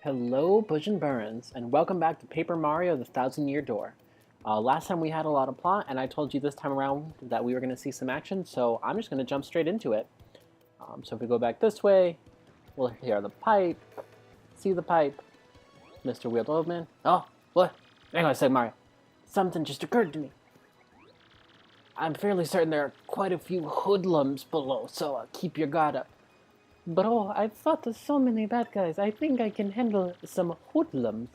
Hello, Bush and Burns, and welcome back to Paper Mario: The Thousand Year Door. Last time we had a lot of plot, and I told you this time around that we were going to see some action, so I'm just going to jump straight into it. So if we go back this way, we'll hear the pipe, see the pipe, Mr. Wheeled Old Man. Oh, what? Hang on a sec, Mario. Something just occurred to me. I'm fairly certain there are quite a few hoodlums below, so keep your guard up. Bro, I've fought so many bad guys. I think I can handle some hoodlums.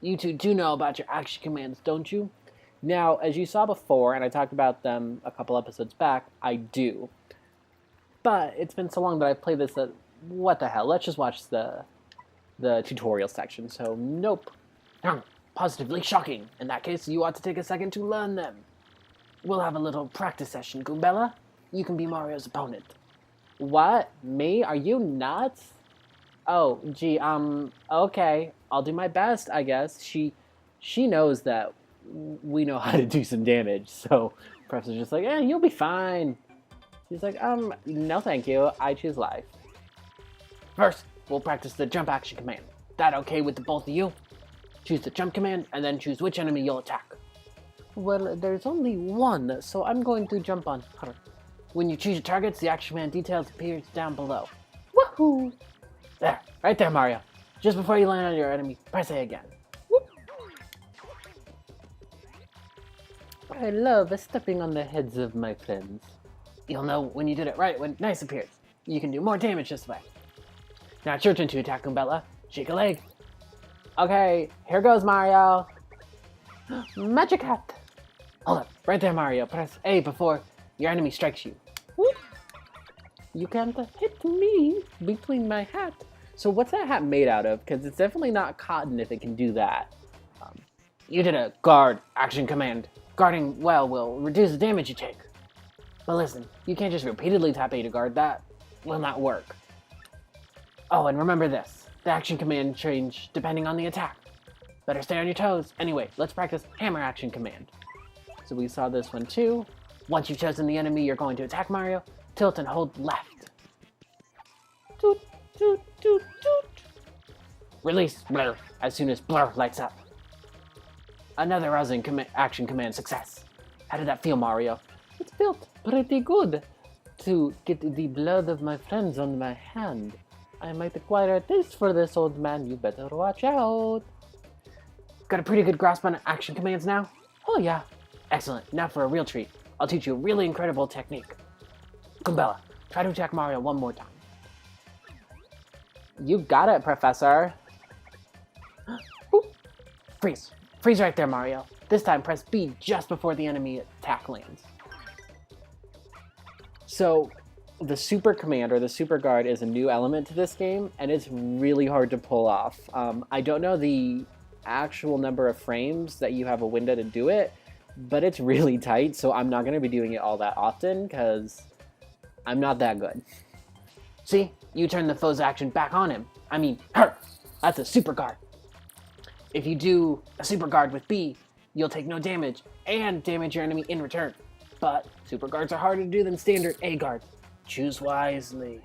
You two do know about your action commands, don't you? Now, as you saw before, and I talked about them a couple episodes back, I do. But it's been so long that I've played this that, what the hell, let's just watch the tutorial section. So, nope. Positively shocking. In that case, you ought to take a second to learn them. We'll have a little practice session, Goombella. You can be Mario's opponent. What? Me? Are you nuts? Oh, gee, okay. I'll do my best, I guess. She knows that we know how to do some damage, so Professor's just like, you'll be fine. She's like, no thank you. I choose life. First, we'll practice the jump action command. That okay with the both of you? Choose the jump command, and then choose which enemy you'll attack. Well, there's only one, so I'm going to jump on her. When you choose your targets, the action command details appears down below. Woohoo! There, right there, Mario. Just before you land on your enemy, press A again. Whoop. I love stepping on the heads of my friends. You'll know when you did it right when nice appears. You can do more damage this way. Now it's your turn to attack, Goombella. Shake a leg. Okay, here goes Mario. Magic hat. Hold up, right there, Mario. Press A before your enemy strikes you. Whoop. You can't hit me between my hat. So what's that hat made out of? Because it's definitely not cotton if it can do that. You did a guard action command. Guarding well will reduce the damage you take. But listen, you can't just repeatedly tap A to guard. That will not work. Oh, and remember this. The action command change depending on the attack. Better stay on your toes. Anyway, let's practice hammer action command. So we saw this one too. Once you've chosen the enemy you're going to attack, Mario, tilt and hold left. Toot, toot, toot, toot. Release blur as soon as blur lights up. Another rousing action command success. How did that feel, Mario? It felt pretty good to get the blood of my friends on my hand. I might acquire a taste for this, old man. You better watch out. Got a pretty good grasp on action commands now? Oh yeah. Excellent. Now for a real treat. I'll teach you a really incredible technique. Goombella, try to attack Mario one more time. You got it, Professor. Freeze. Freeze right there, Mario. This time, press B just before the enemy attack lands. So, the super command, or the super guard, is a new element to this game, and it's really hard to pull off. I don't know the actual number of frames that you have a window to do it, but it's really tight, so I'm not going to be doing it all that often, because I'm not that good. See? You turn the foe's action back on him. I mean, her! That's a super guard. If you do a super guard with B, you'll take no damage, and damage your enemy in return. But super guards are harder to do than standard A guards. Choose wisely.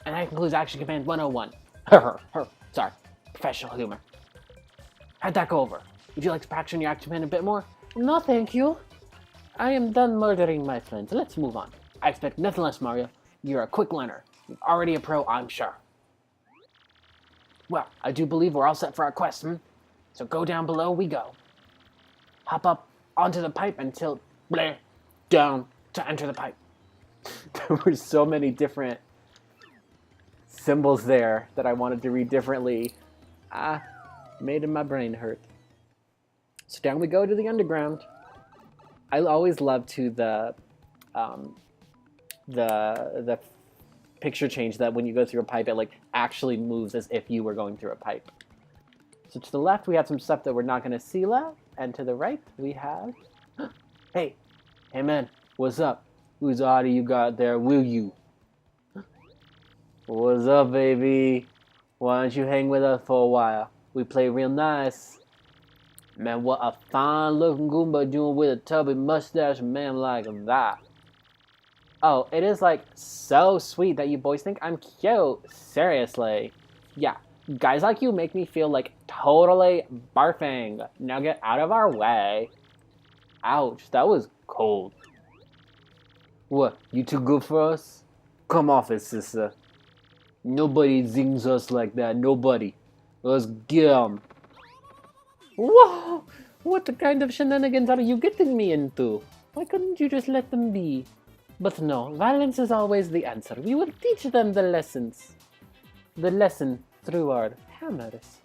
And that concludes Action Command 101. Sorry, professional humor. How'd that go over? Would you like to practice on your action command a bit more? No, thank you. I am done murdering my friends. Let's move on. I expect nothing less, Mario. You're a quick learner. You're already a pro, I'm sure. Well, I do believe we're all set for our quest, So go down below we go. Hop up onto the pipe and tilt down to enter the pipe. There were so many different symbols there that I wanted to read differently. Made my brain hurt. So down we go to the underground. I always love the picture change that when you go through a pipe, it actually moves as if you were going through a pipe. So to the left, we have some stuff that we're not going to see left, and to the right, we have... Hey man, what's up? Whose audio you got there, will you? What's up, baby? Why don't you hang with us for a while? We play real nice. Man, what a fine-looking Goomba doing with a tubby mustache man like that. Oh, it is so sweet that you boys think I'm cute. Seriously. Yeah, Guys like you make me feel like totally barfing. Now get out of our way. Ouch, that was cold. What, you too good for us? Come off it, sister. Nobody zings us like that, nobody. Let's get 'em. Whoa! What kind of shenanigans are you getting me into? Why couldn't you just let them be? But no, violence is always the answer. We will teach them the lessons. The lesson through our hammers.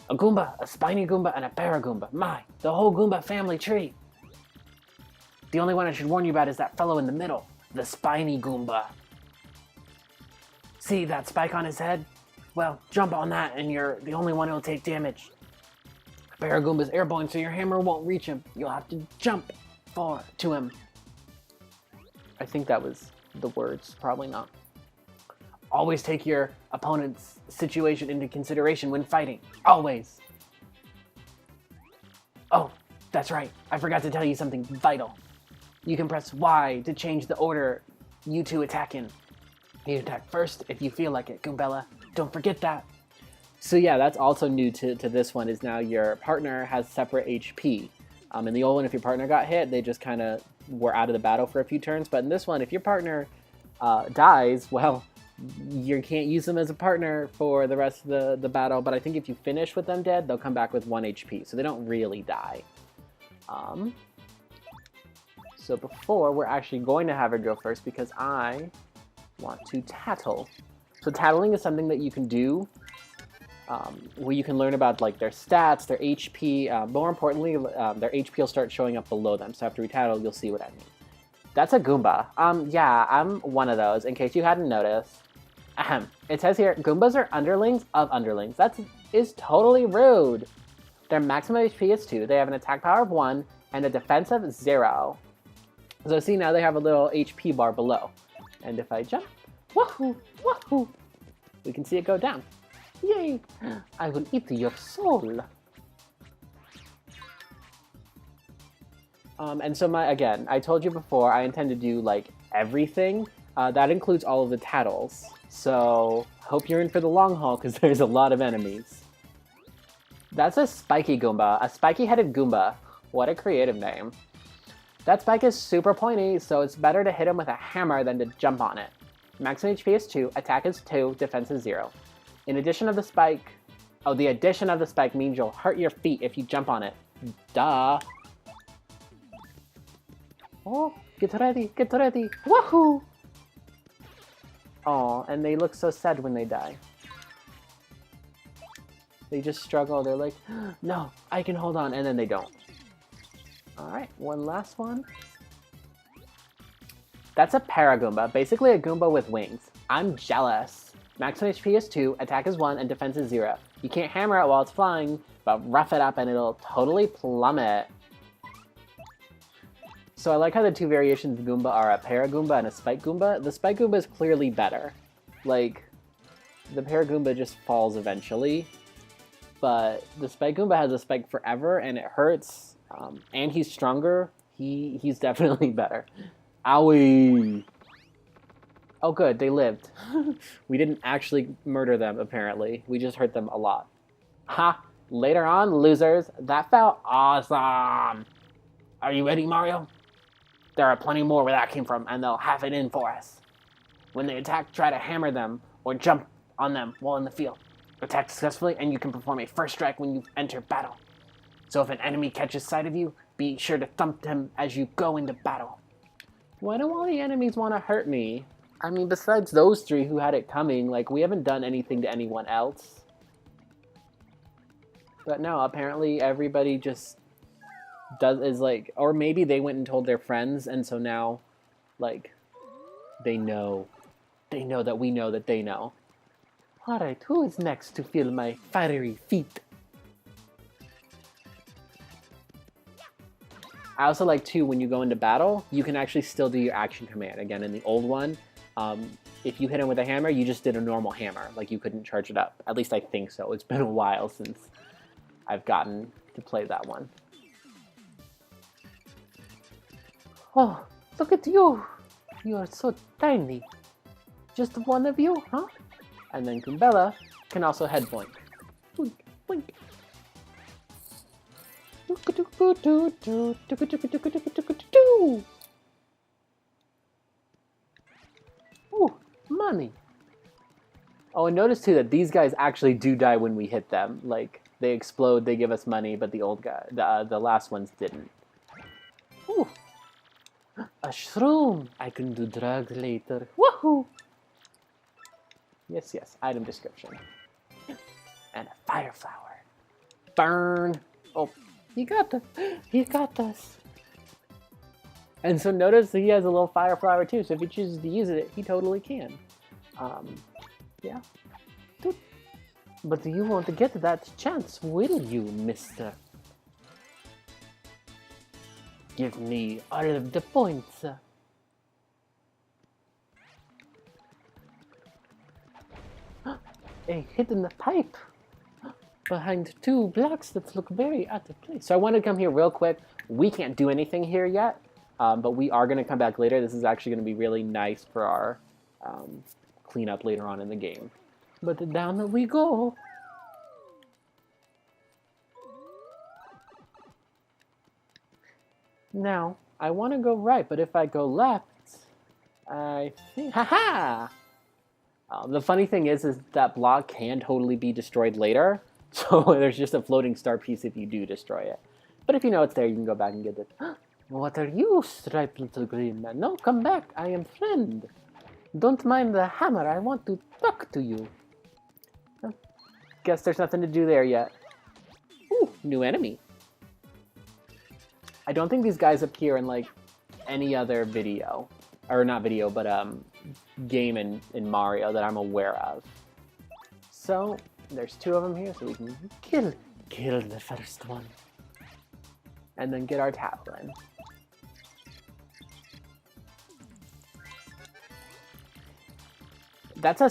A Goomba, a spiny Goomba, and a Paragoomba. My, the whole Goomba family tree. The only one I should warn you about is that fellow in the middle, the spiny Goomba. See that spike on his head? Well, jump on that and you're the only one who'll take damage. Paragoomba's airborne, so your hammer won't reach him. You'll have to jump to him. I think that was the words, probably not. Always take your opponent's situation into consideration when fighting. Always. Oh, that's right. I forgot to tell you something vital. You can press Y to change the order you two attack in. You attack first if you feel like it, Goombella. Don't forget that. So yeah, that's also new to this one, is now your partner has separate HP. In the old one, if your partner got hit, they just kind of were out of the battle for a few turns. But in this one, if your partner dies, well, you can't use them as a partner for the rest of the battle. But I think if you finish with them dead, they'll come back with 1 HP. So they don't really die. So before, we're actually going to have her go first because I want to tattle. So tattling is something that you can do where you can learn about like their stats, their HP. More importantly, their HP will start showing up below them. So after we tattle, you'll see what I mean. That's a Goomba. Yeah, I'm one of those, in case you hadn't noticed. It says here, Goombas are underlings of underlings. That is totally rude. Their maximum HP is 2. They have an attack power of 1 and a defense of 0. So see, now they have a little HP bar below. And if I jump, wahoo, wahoo, we can see it go down. Yay! I will eat your soul. And so again, I told you before, I intend to do like everything. That includes all of the tattles. So hope you're in for the long haul because there's a lot of enemies. That's a spiky Goomba, a spiky-headed Goomba. What a creative name. That spike is super pointy, so it's better to hit him with a hammer than to jump on it. Maximum HP is 2, attack is 2, defense is 0. In addition of the spike, the addition of the spike means you'll hurt your feet if you jump on it. Duh. Oh, get ready, woohoo! Oh, and they look so sad when they die. They just struggle, they're like, no, I can hold on, and then they don't. Alright, one last one. That's a Paragoomba, basically a Goomba with wings. I'm jealous. Maximum HP is 2, attack is 1, and defense is 0. You can't hammer it while it's flying, but rough it up and it'll totally plummet. So I like how the two variations of Goomba are a Paragoomba and a Spike Goomba. The Spike Goomba is clearly better. Like, the Paragoomba just falls eventually, but the Spike Goomba has a spike forever and it hurts, and he's stronger. He's definitely better. Owie! Oh good, they lived. We didn't actually murder them, apparently. We just hurt them a lot. Ha! Later on, losers. That felt awesome! Are you ready, Mario? There are plenty more where that came from, and they'll have it in for us. When they attack, try to hammer them, or jump on them while in the field. Attack successfully, and you can perform a first strike when you enter battle. So if an enemy catches sight of you, be sure to thump him as you go into battle. Why do all the enemies want to hurt me? I mean, besides those 3 who had it coming, like, we haven't done anything to anyone else. But no, apparently everybody just is like, or maybe they went and told their friends, and so now, like, they know. They know that we know that they know. Alright, who is next to feel my fiery feet? I also like, too, when you go into battle, you can actually still do your action command. Again, in the old one, if you hit him with a hammer, you just did a normal hammer. Like, you couldn't charge it up. At least I think so. It's been a while since I've gotten to play that one. Oh, look at you! You are so tiny. Just one of you, huh? And then Goombella can also head boink. Boink, boink. Ooh, money. Oh, and notice too that these guys actually do die when we hit them. Like, they explode, they give us money, but the old guy, the last ones didn't. Ooh. A shroom! I can do drugs later. Woohoo! Yes, yes, item description. And a fire flower. Burn! Oh, he got us. He got us. And so notice he has a little fire flower too, so if he chooses to use it, he totally can. Yeah. But you won't get that chance, will you, mister? Give me all of the points. A hidden pipe behind two blocks that look very out of place. So I want to come here real quick. We can't do anything here yet, but we are going to come back later. This is actually going to be really nice for our cleanup later on in the game. But down we go. Now, I want to go right, but if I go left, I think... Haha! The funny thing is that block can totally be destroyed later, so there's just a floating star piece if you do destroy it. But if you know it's there, you can go back and get it. What are you, striped little green man? No, come back, I am friend. Don't mind the hammer, I want to talk to you. Guess there's nothing to do there yet. Ooh, new enemy. I don't think these guys appear in, like, any other video. Or not video, but, game in Mario that I'm aware of. So, there's two of them here, so we can kill the first one. And then get our Taplin. That's a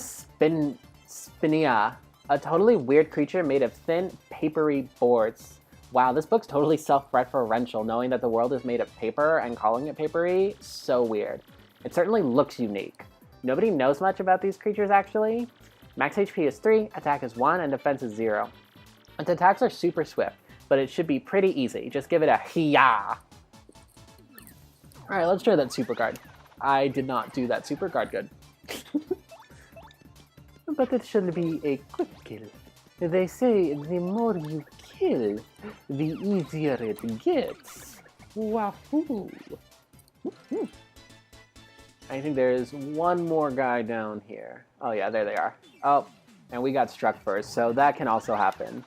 Spinia, a totally weird creature made of thin, papery boards. Wow, this book's totally self-referential, knowing that the world is made of paper and calling it papery. So weird. It certainly looks unique. Nobody knows much about these creatures, actually. Max HP is 3, attack is 1, and defense is 0. Its attacks are super swift, but it should be pretty easy. Just give it a hiya. Alright, let's try that super guard. I did not do that super guard good. But it should be a quick kill. They say the more you kill, the easier it gets. Wahoo! I think there's one more guy down here. Oh yeah, there they are. Oh, and we got struck first, so that can also happen.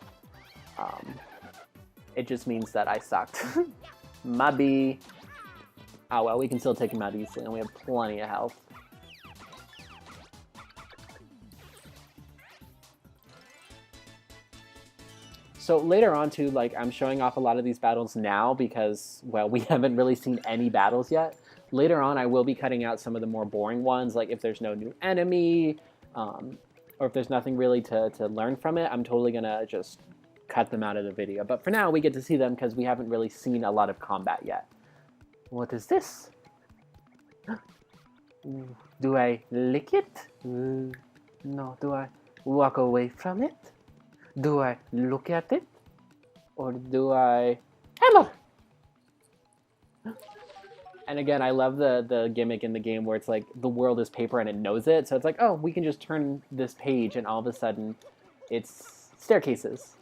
It just means that I sucked. Maybe. Oh well, we can still take him out easily, and we have plenty of health. So later on too, like, I'm showing off a lot of these battles now because, well, we haven't really seen any battles yet. Later on, I will be cutting out some of the more boring ones, like if there's no new enemy, or if there's nothing really to learn from it, I'm totally gonna just cut them out of the video. But for now, we get to see them because we haven't really seen a lot of combat yet. What is this? Do I lick it? No. Do I walk away from it? Do I look at it? Or do I... Hammer! And again, I love the gimmick in the game where it's like the world is paper and it knows it. So it's like, oh, we can just turn this page and all of a sudden it's staircases.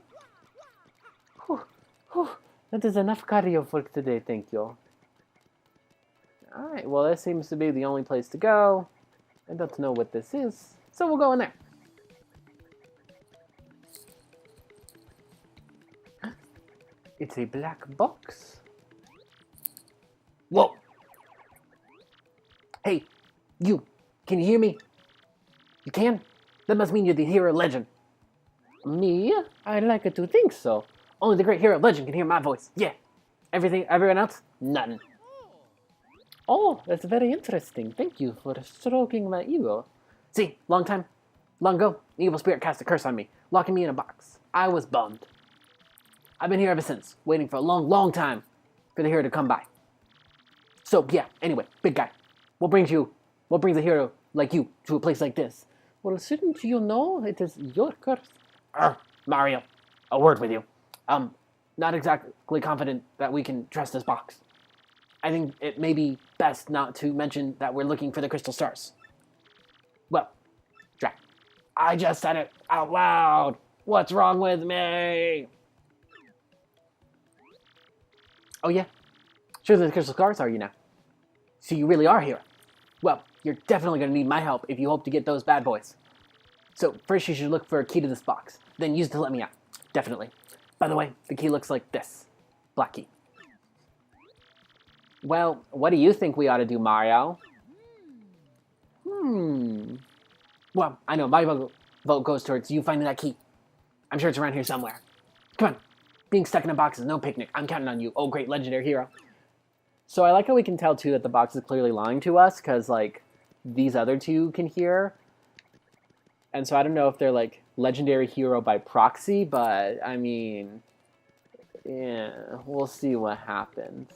Whew, whew. That is enough cardio for today, thank you. Alright, well, this seems to be the only place to go. I don't know what this is, so we'll go in there. It's a black box. Whoa! Hey, you! Can you hear me? You can? That must mean you're the hero legend. Me? I'd like to think so. Only the great hero legend can hear my voice. Yeah. Everyone else? None. Oh, that's very interesting. Thank you for stroking my ego. See, long ago, an evil spirit cast a curse on me, locking me in a box. I was bummed. I've been here ever since, waiting for a long time for the hero to come by. So, yeah, anyway, big guy. What brings a hero like you to a place like this? Well, shouldn't you know it is your curse? Mario, a word with you. Not exactly confident that we can trust this box. I think it may be best not to mention that we're looking for the crystal stars. Well, Jack, I just said it out loud. What's wrong with me? Oh, yeah? Sure, the crystal stars are you now? So you really are here. Well, you're definitely going to need my help if you hope to get those bad boys. So first you should look for a key to this box, then use it to let me out. Definitely. By the way, the key looks like this. Black key. Well, what do you think we ought to do, Mario? Well, I know, my vote goes towards you finding that key. I'm sure it's around here somewhere. Come on. Being stuck in a box is no picnic. I'm counting on you. Oh, great legendary hero. So I like how we can tell, too, that the box is clearly lying to us, because, like, these other two can hear. And so I don't know if they're, like, legendary hero by proxy, but, I mean, yeah, we'll see what happens.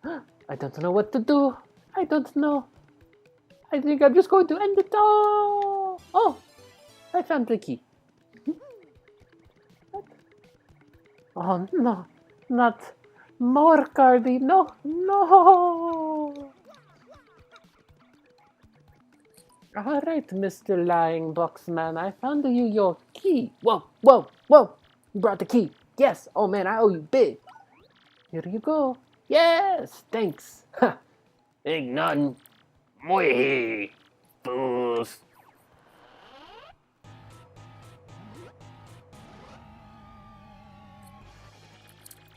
I don't know what to do. I don't know. I think I'm just going to end it all. Oh, I found the key. Oh, no, not more, Cardi. No, no. All right, Mr. Lying Box Man, I found you your key. Whoa, whoa, whoa. You brought the key. Yes. Oh, man, I owe you big. Here you go. Yes, thanks. Ain't none. Moi, fools.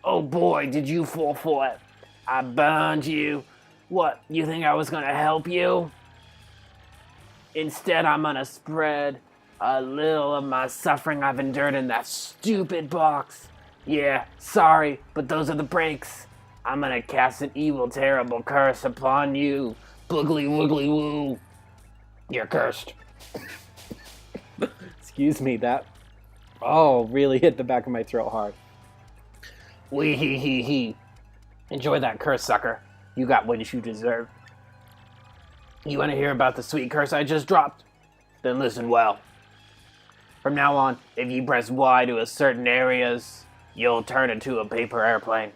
Oh boy, did you fall for it. I burned you. What, you think I was gonna help you? Instead, I'm gonna spread a little of my suffering I've endured in that stupid box. Yeah, sorry, but those are the breaks. I'm gonna cast an evil, terrible curse upon you. Boogly woogly woo. You're cursed. Excuse me, that really hit the back of my throat hard. Wee hee hee hee. Enjoy that curse, sucker. You got what you deserve. You want to hear about the sweet curse I just dropped? Then listen well. From now on, if you press Y to a certain areas, you'll turn into a paper airplane.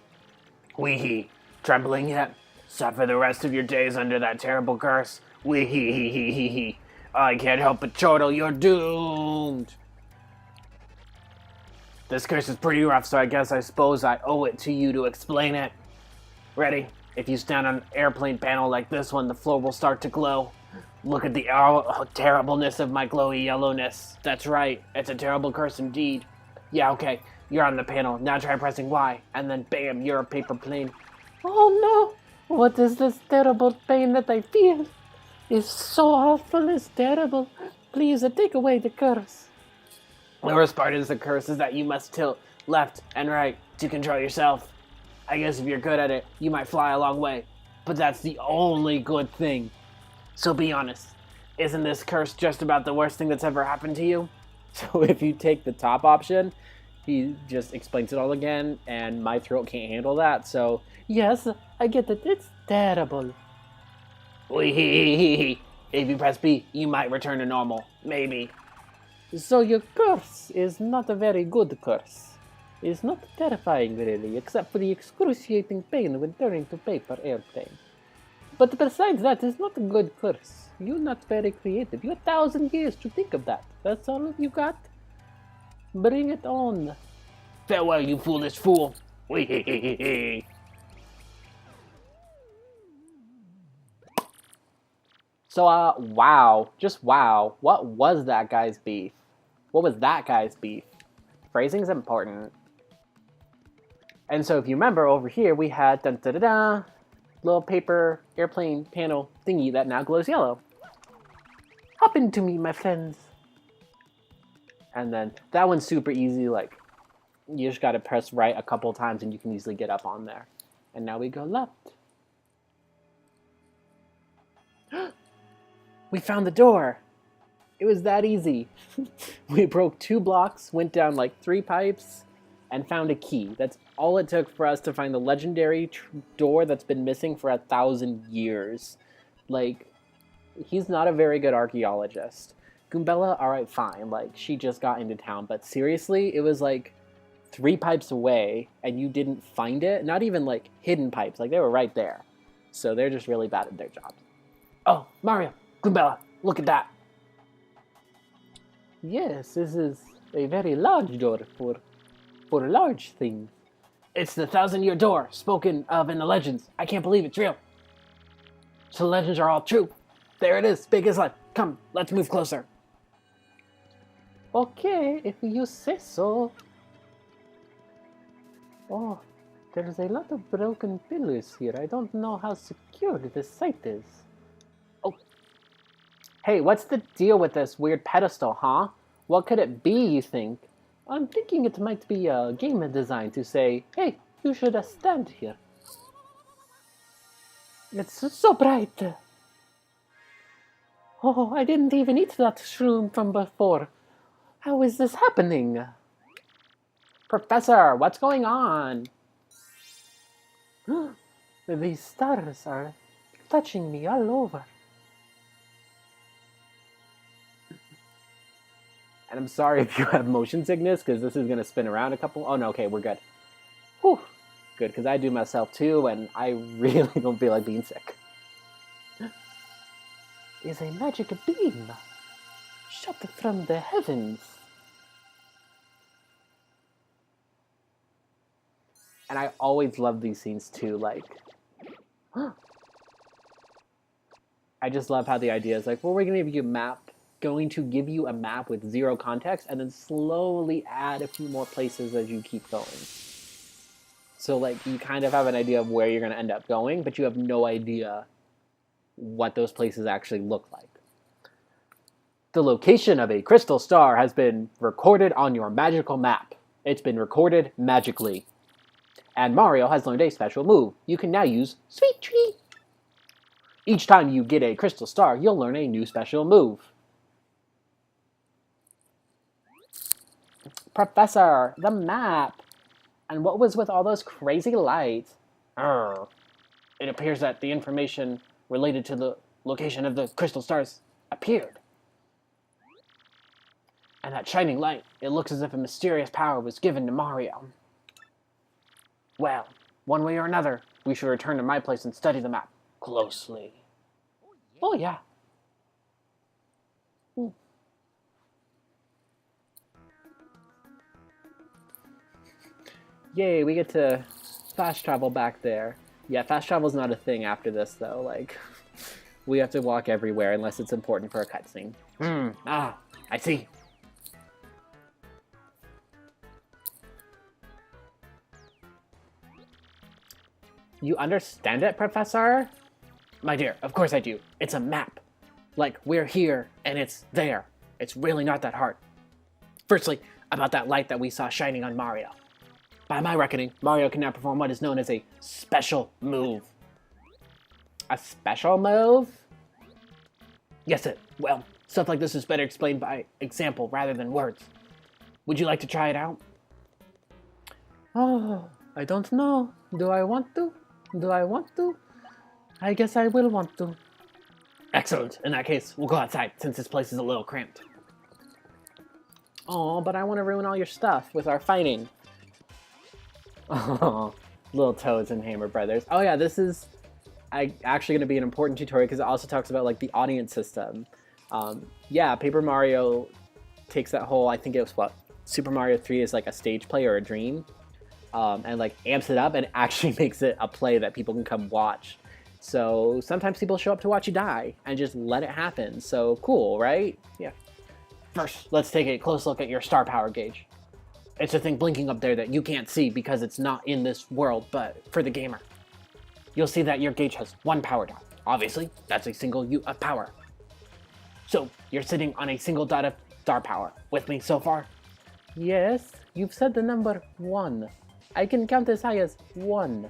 Wee hee. Trembling yet? Suffer the rest of your days under that terrible curse. Wee hee hee hee hee hee. I can't help but chortle, you're doomed. This curse is pretty rough, so I suppose I owe it to you to explain it. Ready? If you stand on an airplane panel like this one, the floor will start to glow. Look at the terribleness of my glowy yellowness. That's right, it's a terrible curse indeed. Yeah, okay, you're on the panel. Now try pressing Y, and then bam, you're a paper plane. Oh no! What is this terrible pain that I feel? It's so awful, it's terrible. Please take away the curse. The worst part is the curse is that you must tilt left and right to control yourself. I guess if you're good at it, you might fly a long way. But that's the only good thing. So be honest. Isn't this curse just about the worst thing that's ever happened to you? So if you take the top option, he just explains it all again, and my throat can't handle that. So yes, I get it. It's terrible. If you press B, you might return to normal. Maybe. So your curse is not a very good curse. It's not terrifying really, except for the excruciating pain when turning to paper airplane. But besides that, it's not a good curse. You're not very creative. You have 1,000 years to think of that. That's all you got? Bring it on. Farewell, you foolish fool. So, wow. Just wow. What was that guy's beef? What was that guy's beef? Phrasing's important. And so if you remember, over here we had dun-da-da-da, little paper airplane panel thingy that now glows yellow. Hop into me, my friends. And then that one's super easy, like, you just gotta press right a couple times and you can easily get up on there. And now we go left. We found the door! It was that easy. We broke 2 blocks, went down like 3 pipes, and found a key. That's all it took for us to find the legendary door that's been missing for 1,000 years. Like, he's not a very good archaeologist. Goombella, alright, fine. Like, she just got into town. But seriously, it was like 3 pipes away, and you didn't find it? Not even, like, hidden pipes. Like, they were right there. So they're just really bad at their jobs. Oh, Mario, Goombella, look at that. Yes, this is a very large door for large things. It's the 1,000-year door spoken of in the legends. I can't believe it's real. So the legends are all true. There it is, big as life. Come, let's move closer. Okay, if you say so. Oh, there's a lot of broken pillars here. I don't know how secure this site is. Oh. Hey, what's the deal with this weird pedestal, huh? What could it be, you think? I'm thinking it might be a game design to say, hey, you should stand here. It's so bright. Oh, I didn't even eat that shroom from before. How is this happening? Professor, what's going on? These stars are touching me all over. And I'm sorry if you have motion sickness, because this is going to spin around a couple... Oh, no, okay, we're good. Whew. Good, because I do myself too, and I really don't feel like being sick. Is a magic beam shot from the heavens. And I always love these scenes too, like... I just love how the idea is like, well, we're going to give you a map with 0 context, and then slowly add a few more places as you keep going. So, like, you kind of have an idea of where you're going to end up going, but you have no idea what those places actually look like. The location of a crystal star has been recorded on your magical map. It's been recorded magically. And Mario has learned a special move. You can now use Sweet Tree. Each time you get a crystal star, you'll learn a new special move. Professor, the map. And what was with all those crazy lights? It appears that the information related to the location of the crystal stars appeared. And that shining light, it looks as if a mysterious power was given to Mario. Well, one way or another, we should return to my place and study the map closely. Oh, yeah. Yay, we get to fast travel back there. Yeah, fast travel's not a thing after this, though. Like, we have to walk everywhere unless it's important for a cutscene. I see. You understand it, Professor? My dear, of course I do. It's a map. Like, we're here, and it's there. It's really not that hard. Firstly, about that light that we saw shining on Mario. By my reckoning, Mario can now perform what is known as a special move. A special move? Yes, well, stuff like this is better explained by example rather than words. Would you like to try it out? Oh, I don't know. Do I want to? I guess I will want to. Excellent. In that case, we'll go outside, since this place is a little cramped. Oh, but I want to ruin all your stuff with our fighting. Oh, little Toads and Hammer Brothers. Oh yeah, this is actually going to be an important tutorial because it also talks about like the audience system. Yeah, Paper Mario takes that whole, I think it was what, Super Mario 3 is like a stage play or a dream, and like amps it up and actually makes it a play that people can come watch. So sometimes people show up to watch you die and just let it happen. So cool, right? Yeah. First, let's take a close look at your star power gauge. It's a thing blinking up there that you can't see because it's not in this world, but for the gamer. You'll see that your gauge has 1 power dot. Obviously, that's a single unit of power. So, you're sitting on a single dot of star power. With me so far? Yes, you've said the number 1. I can count as high as 1.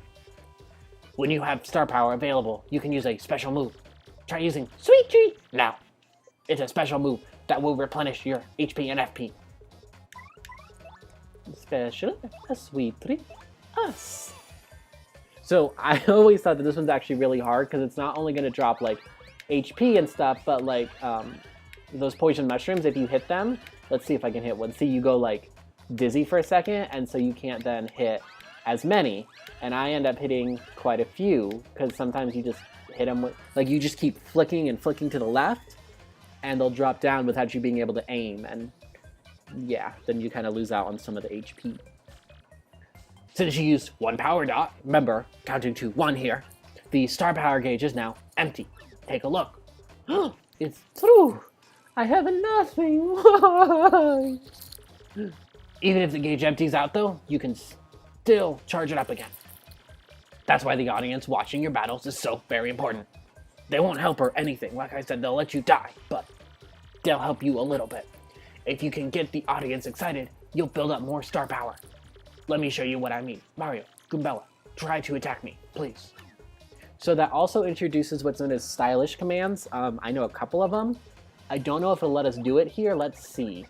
When you have star power available, you can use a special move. Try using Sweet Tree now. It's a special move that will replenish your HP and FP. Special, a Sweet Tree, us. So I always thought that this one's actually really hard because it's not only going to drop like HP and stuff, but like those poison mushrooms, if you hit them, let's see if I can hit one. See, you go like dizzy for a second, and so you can't then hit as many. And I end up hitting quite a few, because sometimes you just hit them with, like, you just keep flicking and flicking to the left, and they'll drop down without you being able to aim, and yeah, then you kind of lose out on some of the HP. Since you used one power dot, remember, counting to 1 here, the star power gauge is now empty. Take a look. It's true. I have nothing. Why? Even if the gauge empties out though, you can still charge it up again. That's why the audience watching your battles is so very important. They won't help or anything. Like I said, they'll let you die, but they'll help you a little bit. If you can get the audience excited, you'll build up more star power. Let me show you what I mean. Mario, Goombella, try to attack me, please. So that also introduces what's known as stylish commands. I know a couple of them. I don't know if it'll let us do it here. Let's see.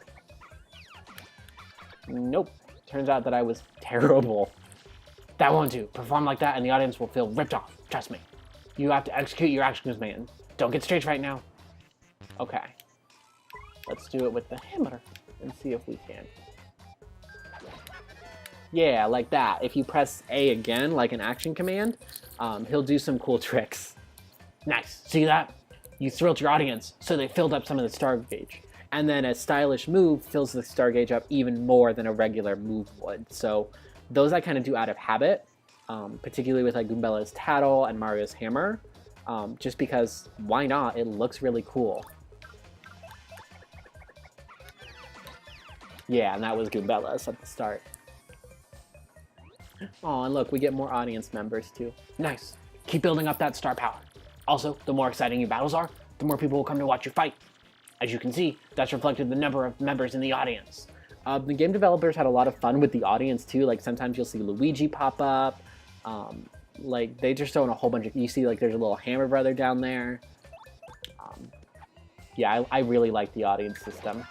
Nope. Turns out that I was terrible. That won't do. Perform like that and the audience will feel ripped off. Trust me. You have to execute your action command. Don't get stage right now. Okay. Let's do it with the hammer and see if we can. Yeah, like that. If you press A again, like an action command, he'll do some cool tricks. Nice. See that? You thrilled your audience, so they filled up some of the star gauge. And then a stylish move fills the star gauge up even more than a regular move would. So those I kind of do out of habit, particularly with like Goombella's Tattle and Mario's Hammer, just because why not? It looks really cool. Yeah, and that was Goombella's at the start. Oh, and look, we get more audience members too. Nice. Keep building up that star power. Also, the more exciting your battles are, the more people will come to watch you fight. As you can see, that's reflected in the number of members in the audience. The game developers had a lot of fun with the audience too. Like sometimes you'll see Luigi pop up. Like they just throw in a whole bunch of, you see like there's a little Hammer Brother down there. Yeah, I really like the audience system.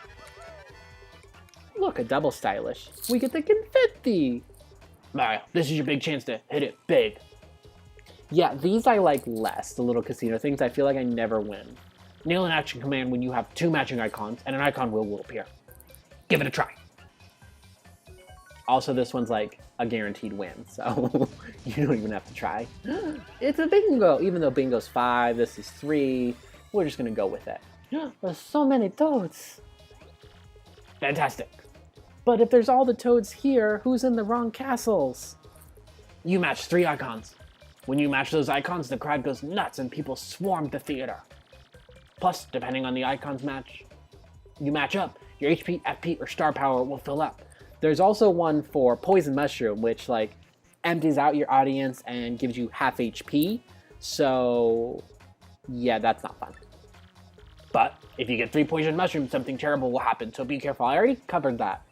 Look, a double stylish. We get the confetti. Mario, this is your big chance to hit it big. Yeah, these I like less, the little casino things. I feel like I never win. Nail an action command when you have 2 matching icons, and an icon will appear. Give it a try. Also, this one's like a guaranteed win, so you don't even have to try. It's a bingo! Even though bingo's 5, this is 3, we're just gonna go with it. There's so many toads. Fantastic. But if there's all the toads here, who's in the wrong castles? You match 3 icons. When you match those icons, the crowd goes nuts and people swarm the theater. Plus, depending on the icons you match up, your HP, FP, or star power will fill up. There's also one for Poison Mushroom, which like empties out your audience and gives you half HP. So yeah, that's not fun. But if you get 3 Poison Mushrooms, something terrible will happen, so be careful. I already covered that.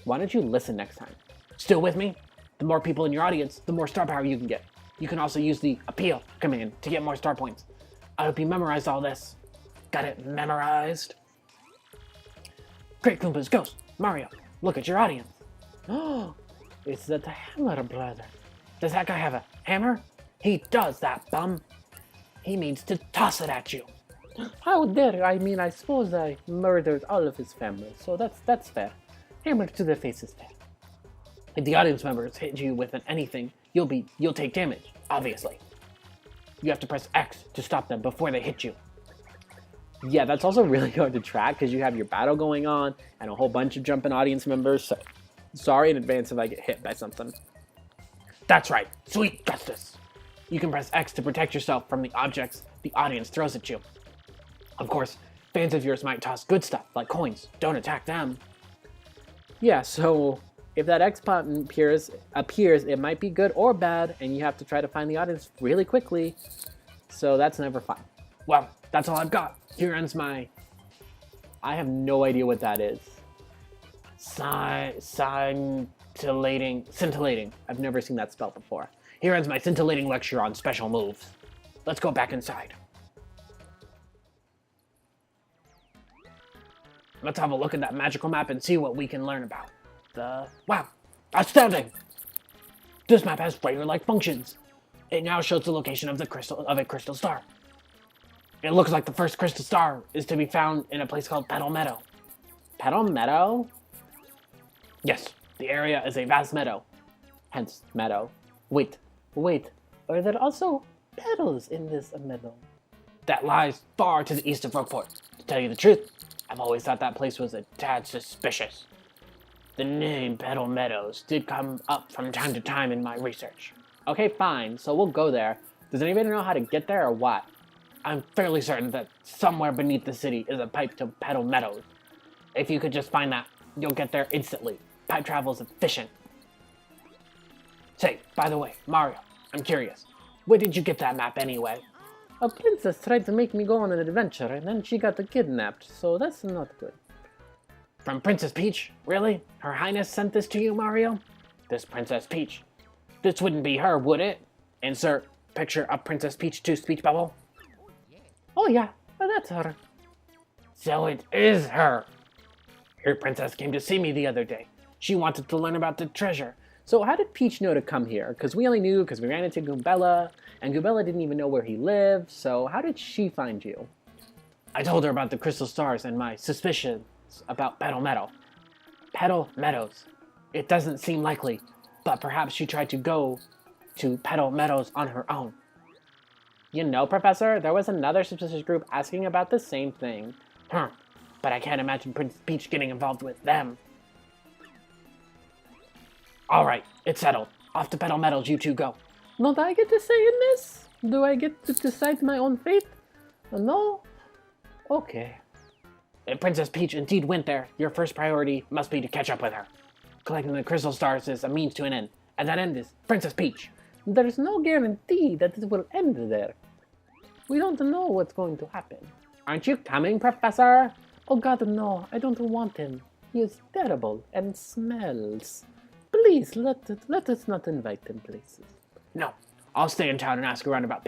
Why don't you listen next time? Still with me? The more people in your audience, the more star power you can get. You can also use the appeal command to get more star points. I hope you memorized all this. Got it memorized? Great Koopas, Ghost, Mario, look at your audience. Oh, it's that Hammer Brother. Does that guy have a hammer? He does, that bum. He means to toss it at you. How dare you? I mean, I suppose I murdered all of his family, so that's fair. Hammer to the face is fair. If the audience members hit you with anything, you'll take damage, obviously. You have to press X to stop them before they hit you. Yeah, that's also really hard to track because you have your battle going on and a whole bunch of jumping audience members, so sorry in advance if I get hit by something. That's right, sweet justice. You can press X to protect yourself from the objects the audience throws at you. Of course, fans of yours might toss good stuff like coins. Don't attack them. Yeah, so if that X button appears, it might be good or bad, and you have to try to find the audience really quickly, so that's never fun. Well, that's all I've got. Here ends my... I have no idea what that is. Scintillating. I've never seen that spelled before. Here ends my scintillating lecture on special moves. Let's go back inside. Let's have a look at that magical map and see what we can learn about. Wow, astounding! This map has player-like functions. It now shows the location of a crystal star. It looks like the first crystal star is to be found in a place called Petal Meadow. Petal Meadow? Yes, the area is a vast meadow. Hence, meadow. Wait, are there also petals in this meadow? That lies far to the east of Rockport. To tell you the truth, I've always thought that place was a tad suspicious. The name Petal Meadows did come up from time to time in my research. Okay, fine, so we'll go there. Does anybody know how to get there or what? I'm fairly certain that somewhere beneath the city is a pipe to Petal Meadows. If you could just find that, you'll get there instantly. Pipe travel is efficient. Say, by the way, Mario, I'm curious. Where did you get that map anyway? A princess tried to make me go on an adventure, and then she got kidnapped, so that's not good. From Princess Peach? Really? Her Highness sent this to you, Mario? This Princess Peach. This wouldn't be her, would it? Insert picture of Princess Peach to speech bubble. Oh yeah, that's her. So it is her. Your princess came to see me the other day. She wanted to learn about the treasure. So how did Peach know to come here? Because we only knew because we ran into Goombella, and Goombella didn't even know where he lived, so how did she find you? I told her about the crystal stars and my suspicions about Petal Meadow. Petal Meadows. It doesn't seem likely, but perhaps she tried to go to Petal Meadows on her own. You know, Professor, there was another suspicious group asking about the same thing. But I can't imagine Princess Peach getting involved with them. Alright, it's settled. Off to Petal Meadows, you two go. Don't I get to say in this? Do I get to decide my own fate? No? Okay. If Princess Peach indeed went there, your first priority must be to catch up with her. Collecting the crystal stars is a means to an end, and that end is Princess Peach. There's no guarantee that it will end there. We don't know what's going to happen. Aren't you coming, Professor? Oh God, no, I don't want him. He is terrible and smells. Please, let us not invite him places. No, I'll stay in town and ask around about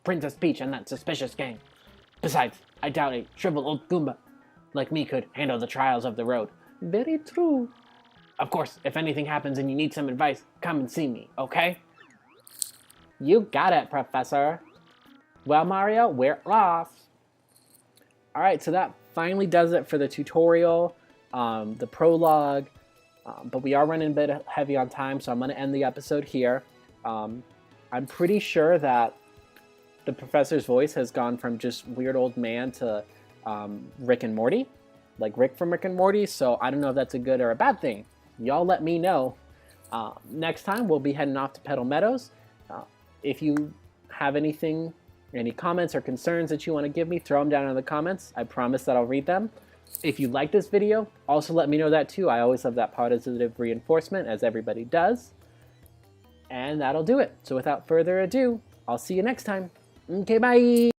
Princess Peach and that suspicious gang. Besides, I doubt a shriveled old Goomba like me could handle the trials of the road. Very true. Of course, if anything happens and you need some advice, come and see me, okay? You got it, Professor. Well, Mario, we're off. Alright, so that finally does it for the tutorial, the prologue, but we are running a bit heavy on time, so I'm going to end the episode here. I'm pretty sure that the professor's voice has gone from just weird old man to Rick and Morty, like Rick from Rick and Morty, so I don't know if that's a good or a bad thing. Y'all let me know. Next time, we'll be heading off to Petal Meadows. If you have any comments or concerns that you want to give me, throw them down in the comments. I promise that I'll read them. If you like this video, also let me know that too. I always love that positive reinforcement, as everybody does. And that'll do it. So without further ado, I'll see you next time. Okay, bye!